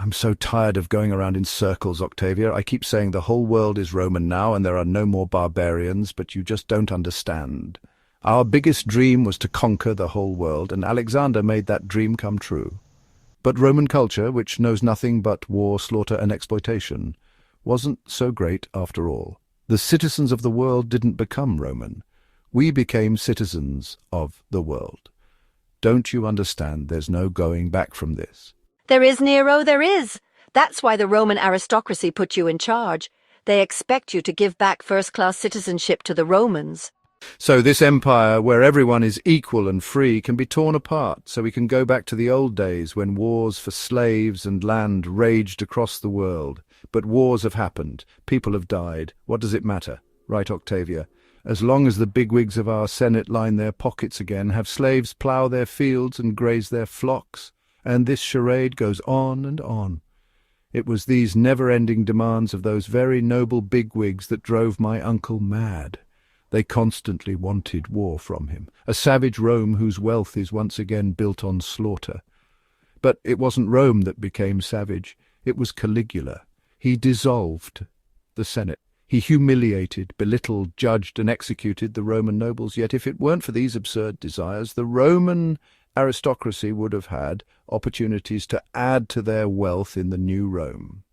I'm so tired of going around in circles, Octavia. I keep saying the whole world is Roman now and there are no more barbarians, but you just don't understand. Our biggest dream was to conquer the whole world, and Alexander made that dream come true. But Roman culture, which knows nothing but war, slaughter, and exploitation, wasn't so great after all. The citizens of the world didn't become Roman. We became citizens of the world. Don't you understand? There's no going back from this. There is, Nero, there is. That's why the Roman aristocracy put you in charge. They expect you to give back first-class citizenship to the Romans. So this empire, where everyone is equal and free, can be torn apart, so we can go back to the old days when wars for slaves and land raged across the world. But wars have happened. People have died. What does it matter? Right, Octavia? As long as the bigwigs of our Senate line their pockets again, have slaves plough their fields and graze their flocks, and this charade goes on and on. It was these never-ending demands of those very noble bigwigs that drove my uncle mad. They constantly wanted war from him, a savage Rome whose wealth is once again built on slaughter. But it wasn't Rome that became savage, it was Caligula. He dissolved the Senate. He humiliated, belittled, judged, and executed the Roman nobles. Yet if it weren't for these absurd desires, the Roman aristocracy would have had opportunities to add to their wealth in the new Rome.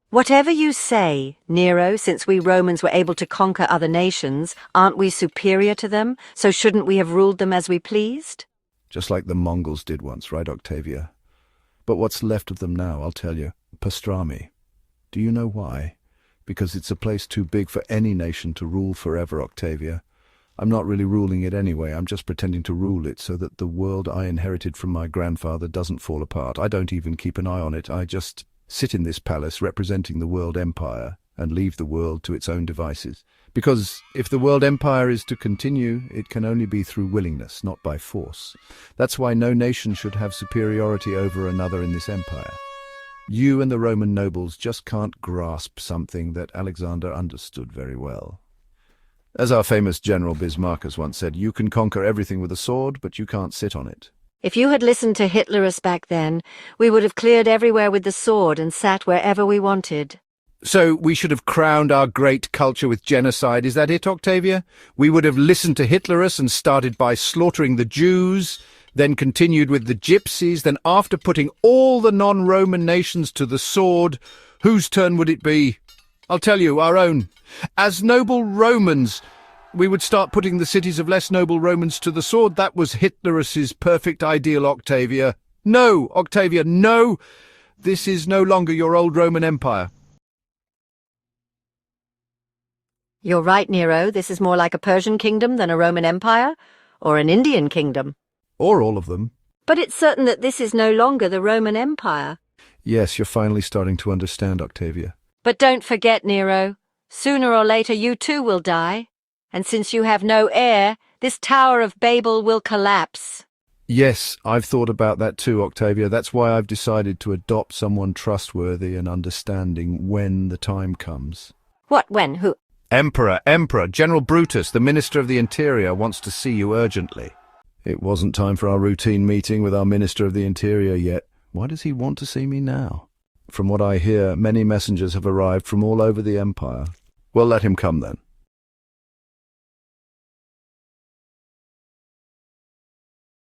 Whatever you say, Nero, since we Romans were able to conquer other nations, aren't we superior to them? So shouldn't we have ruled them as we pleased? Just like the Mongols did once, right, Octavia? But what's left of them now, I'll tell you. Pastrami. Do you know why? Because it's a place too big for any nation to rule forever, Octavia. I'm not really ruling it anyway, I'm just pretending to rule it so that the world I inherited from my grandfather doesn't fall apart. I don't even keep an eye on it, I just sit in this palace representing the world empire and leave the world to its own devices. Because if the world empire is to continue, it can only be through willingness, not by force. That's why no nation should have superiority over another in this empire. You and the Roman nobles just can't grasp something that Alexander understood very well. As our famous General Bismarck once said, you can conquer everything with a sword, but you can't sit on it. If you had listened to Hitlerus back then, we would have cleared everywhere with the sword and sat wherever we wanted. So we should have crowned our great culture with genocide, is that it, Octavia? We would have listened to Hitlerus and started by slaughtering the Jews, then continued with the Gypsies, then after putting all the non-Roman nations to the sword, whose turn would it be? I'll tell you, our own. As noble Romans, we would start putting the cities of less noble Romans to the sword. That was Hitlerus's perfect ideal, Octavia. No, Octavia, no! This is no longer your old Roman Empire. You're right, Nero. This is more like a Persian kingdom than a Roman Empire, or an Indian kingdom. Or all of them. But it's certain that this is no longer the Roman Empire. Yes, you're finally starting to understand, Octavia. But don't forget, Nero, sooner or later you too will die. And since you have no heir, this Tower of Babel will collapse. Yes, I've thought about that too, Octavia. That's why I've decided to adopt someone trustworthy and understanding when the time comes. What, when, who? Emperor, General Brutus, the Minister of the Interior, wants to see you urgently. It wasn't time for our routine meeting with our Minister of the Interior yet. Why does he want to see me now? From what I hear, many messengers have arrived from all over the empire. Well, let him come then.